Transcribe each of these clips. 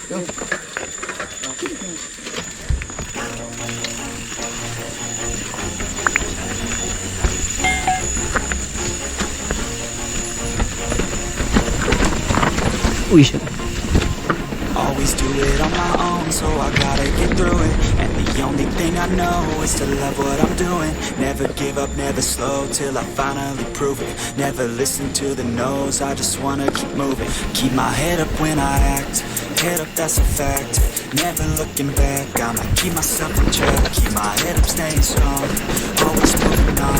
Go. Uy, shit. Always do it on my own, so I gotta get through it. And the only thing I know is to love what I'm doing. Never give up, never slow, till I finally prove it. Never listen to the no's, I just wanna keep moving. Keep my head up when I act, head up, that's a fact. Never looking back, I'ma keep myself in check. Keep my head up, staying strong, always moving on.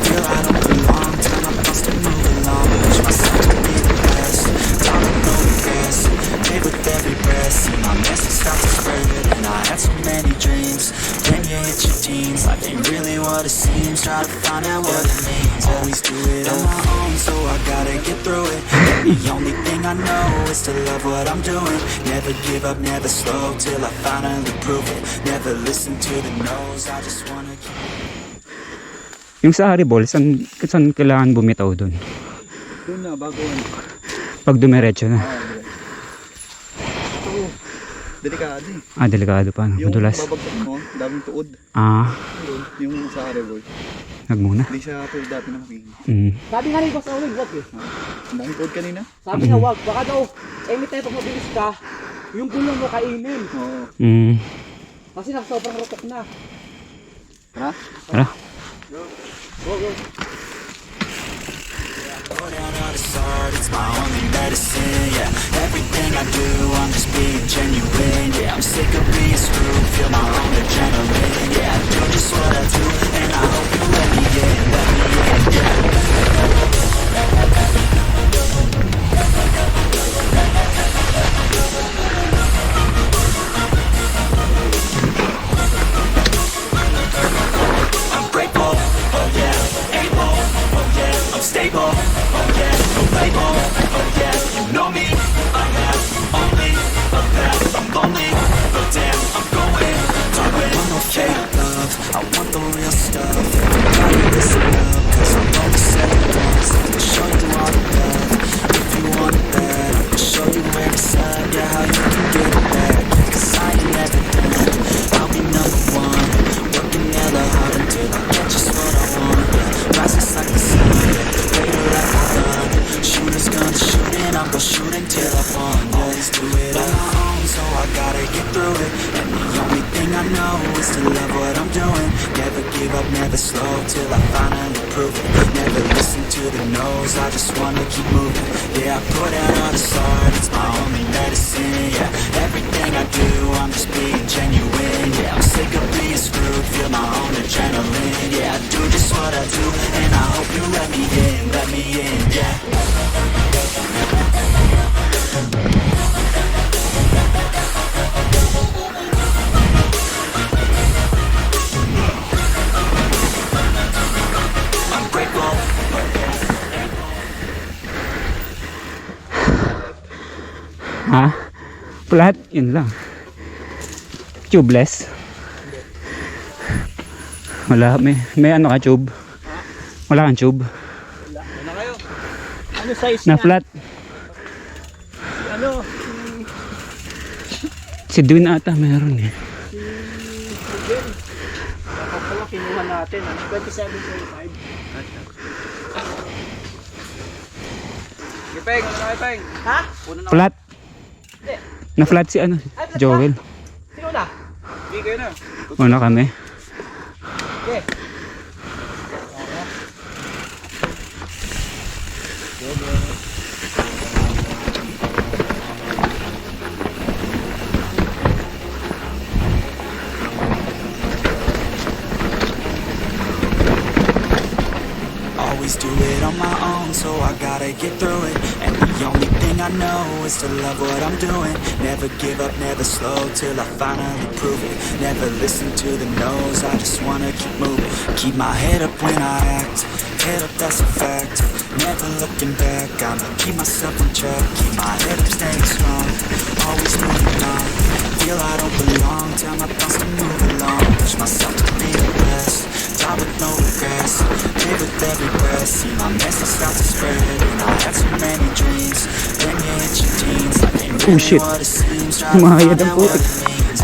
Feel I don't belong, tell my thoughts to move along. Push myself to be the best, time to know the best. Live with every breath, see my message start to spread. And I had so many dreams, when you hit your teens, life ain't really what it seems. Try to find out what it means. Always do it on my own, so I gotta get through it. And the only thing I know is to love what I'm doing. Never give up, never slow, till I finally prove it. Never listen to the no's, I just wanna keep. Yung sa Haribol, saan kailangan bumitaw dun? Doon na, bago ano. Pag dumiretso na. Ito, delikado eh. Ah, delikado pa. Yung Madulas. babagsak mo, daming tuod. Ah, Yung sa Hareboy. nagmuna. Hindi siya tulad dati na makinig. Sabi nga rin boss Owen, wag eh. Ang daming tuod kanina. Sabi nga wag, baka daw, anytime pag mabilis ka, yung gulong mo kainin. Oo. Kasi sobrang rotok na. Tara. Tara. Go, go. Pour down all this art, it's my only medicine, yeah. Everything I do, I'm just being genuine, yeah. I'm sick of being screwed, feel my own adrenaline, yeah. I do just what I do, and I hope you let me in, yeah. I'm grateful, oh yeah, able, oh yeah, I'm stable, oh yeah, no label, oh yeah, you know me, I have only a path, I'm lonely, but damn, I'm going to win. I want no fake love, I want the real stuff. Gotta listen up, cause I'm only 7 months. I'll show you all the love, if you want it bad. I'll show you where it's at, yeah, how you can get it back. Cause I ain't never done, I'll be #1. Working hella hard until I get just what I want, yeah. Rises like the sun, yeah, later like the sun. Shooters gonna shoot and I'm gonna shoot until I won, yeah. Always do it on my own, so I gotta get through it. And the only thing I know is to love what I'm doing. Never give up, never slow, till I finally prove it. Never listen to the no's, I just wanna keep moving. Yeah, I put out all this art, it's my only medicine, yeah. Everything I do, I'm just being genuine, yeah. I'm sick of being screwed, feel my own adrenaline, yeah. I do just what I do, and I hope you let me in, yeah. I'm grateful. Ha? Flat? Yun lang. Tubeless? Wala. May ano ka, tube? Wala kang tube? Ano kayo? Ano size Na niya? flat? Ano? Si Dwayne ata meron eh. Si Miguel. Dapat pala kinuha natin. 27.5. Ipeng, ano na Ipeng? Ha? Flat? Hindi. Na flat si ano? Ay, flat Joel. Sino na? Hindi kayo na. Una kami. Okay. Always do it on my own, so I gotta get through it. And the only thing I know is to love what I'm doing. Never give up, never slow, till I finally prove it. Never listen to the no's, I just wanna keep moving. Keep my head up when I act, head up, that's a fact. Never looking back, I'ma keep myself in check. Keep my head up, staying strong, always moving on. Feel I don't belong, tell my thoughts to move along. Push myself to be the best, die with no regrets. Live with every breath, see my message start to spread. And I had so many dreams, then you hit your teens. Life ain't Oh shit. Mahayad ang putik.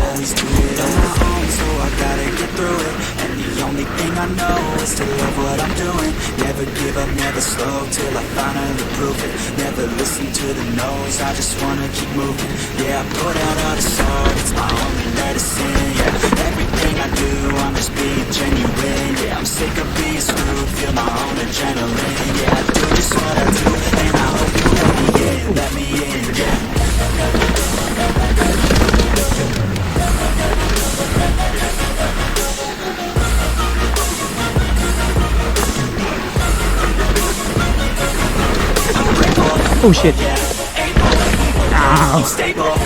Always do it on my own, so I gotta get through it. And the only thing I know is to love what I'm doing. Never give up, never slow, till I finally prove it. Never listen to the no's, I just wanna keep moving. Yeah, I put out all this art, it's my only medicine. Yeah, everything I do, I'm just being genuine. Yeah, I'm sick of being screwed, feel my own adrenaline. Yeah, I do just what I do, and I hope you let me in, yeah. Oh shit. I'm stable, oh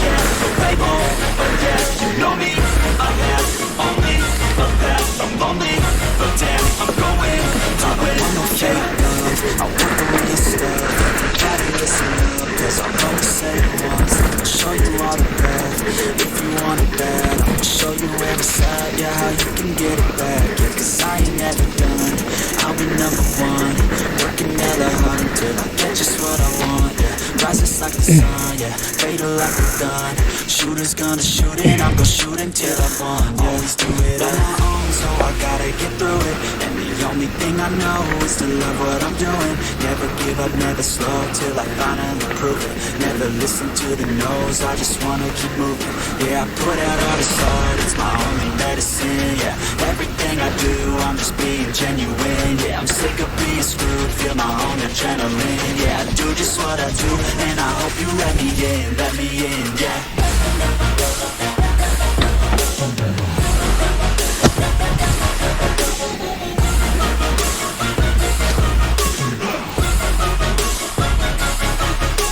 yeah, label, oh yeah, you know me, I have only a path, I'm lonely, but damn, I'm going to win. I want no fake love, I want the real stuff. Everybody listen up, cause I'm gonna say it once. I'll show you all the path, if you want it bad. I'll show you every side, yeah, how you can get it back. Yeah, cause I ain't never done, I'll be number one. Working hella hard until I get just what I want, yeah. Rises like the sun, yeah, fatal like the gun. Shooters gonna shoot and I'm gonna shoot until I won, yeah. Always do it on my own, so I gotta get through it. And the only thing I know is to love what I'm doing. Never give up, never slow, till I finally prove it. Never listen to the no's, I just wanna keep moving. Yeah, I put out all this art, it's my only medicine. Yeah, everything I do, I'm just being genuine. Yeah, I'm sick of being screwed, feel my own adrenaline. Yeah, I do just what I do, and I hope you let me in, yeah.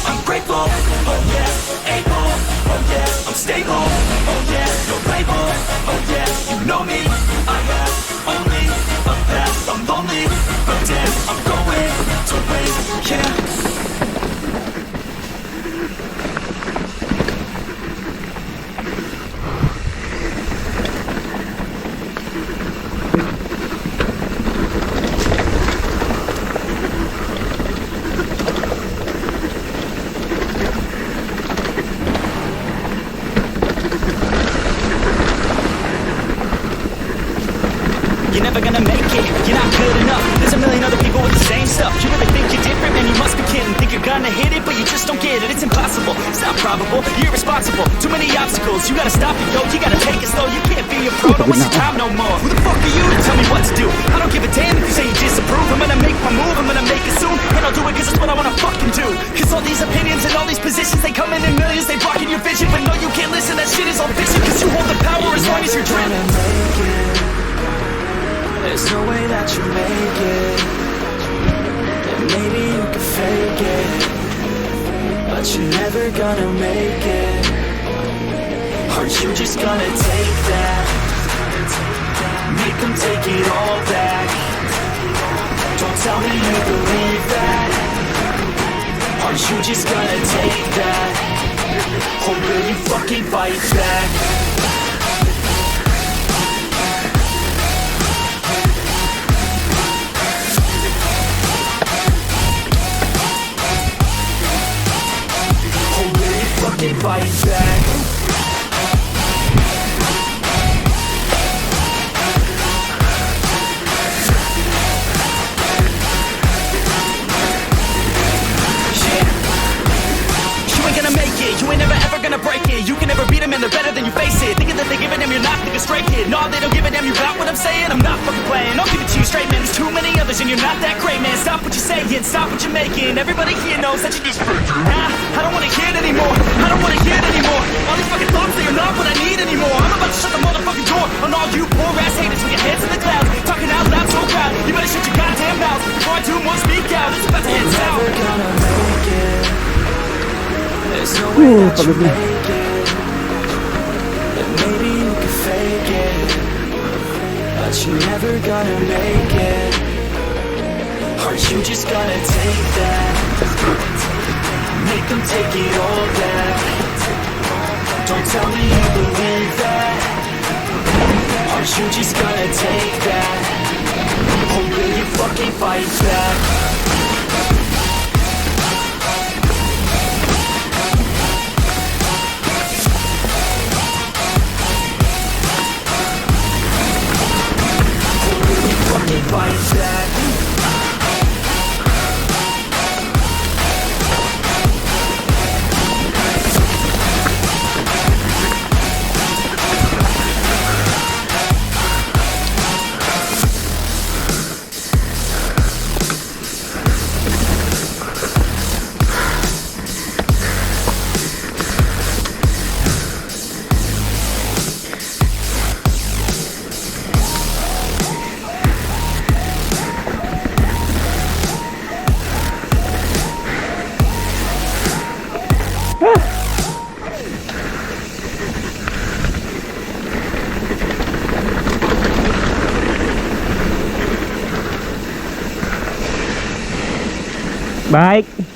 I'm grateful, oh yeah, able, oh yeah, I'm stable, oh yeah, no label, oh yeah, you know me, I have only a path, I'm lonely, but damn, I'm going to win, yeah. You're never gonna make it, you're not good enough. There's a million other people with the same stuff. You really think you're different, man, you must be kidding. Think you're gonna hit it, but you just don't get it. It's impossible, it's not probable, you're irresponsible. Too many obstacles, you gotta stop it, yo. You gotta take it slow, you can't be a pro, don't waste your time no more. Who the fuck are you to tell me what to do? I don't give a damn if you say you disapprove. I'm gonna make my move, I'm gonna make it soon. And I'll do it cause it's what I wanna fucking do. Cause all these opinions and all these positions, they come in millions, they blocking your vision. But no, you can't listen, that shit is all fiction. Cause you hold the power as long as you're dreaming. There's no way that you make it. And maybe you can fake it, but you're never gonna make it. Aren't you just gonna take that? Make them take it all back. Don't tell me you believe that. Aren't you just gonna take that? Or will you fucking fight back? Fight back. You ain't gonna make it, you ain't never ever gonna break it. You can never beat them and they're better than you face it. Thinking that they're giving them, you're not thinking straight, kid. No, they don't give a damn, you got what I'm saying? I'm not fucking playing, I'll give it to you straight, man. There's too many others and you're not that great, man. Stop what you're saying, stop what you're making. Everybody here knows that you just fake it. Nah, I don't wanna hear it anymore, I don't wanna hear it anymore. All these fucking thoughts, they are not what I need anymore. I'm about to shut the motherfucking door on all you poor ass haters with your heads in the clouds. Talking out loud so proud, you better shut your goddamn mouth before I do more speak out. It's about to head south. Never gonna make it. There's no way that you make it. And maybe you can fake it, but you're never gonna make it. Aren't you just gonna take that? Make them take it all back. Don't tell me you believe that. Aren't you just gonna take that? Or will you fucking fight back? Bike.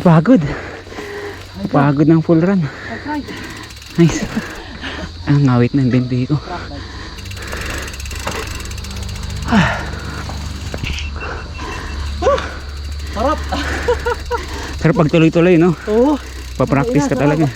Pagod. Pagod ng full run. Nice. Ang ngawit ng binti ko. Sarap. Sarap pag tuloy-tuloy, no? Oo. Pa-practice ka talaga.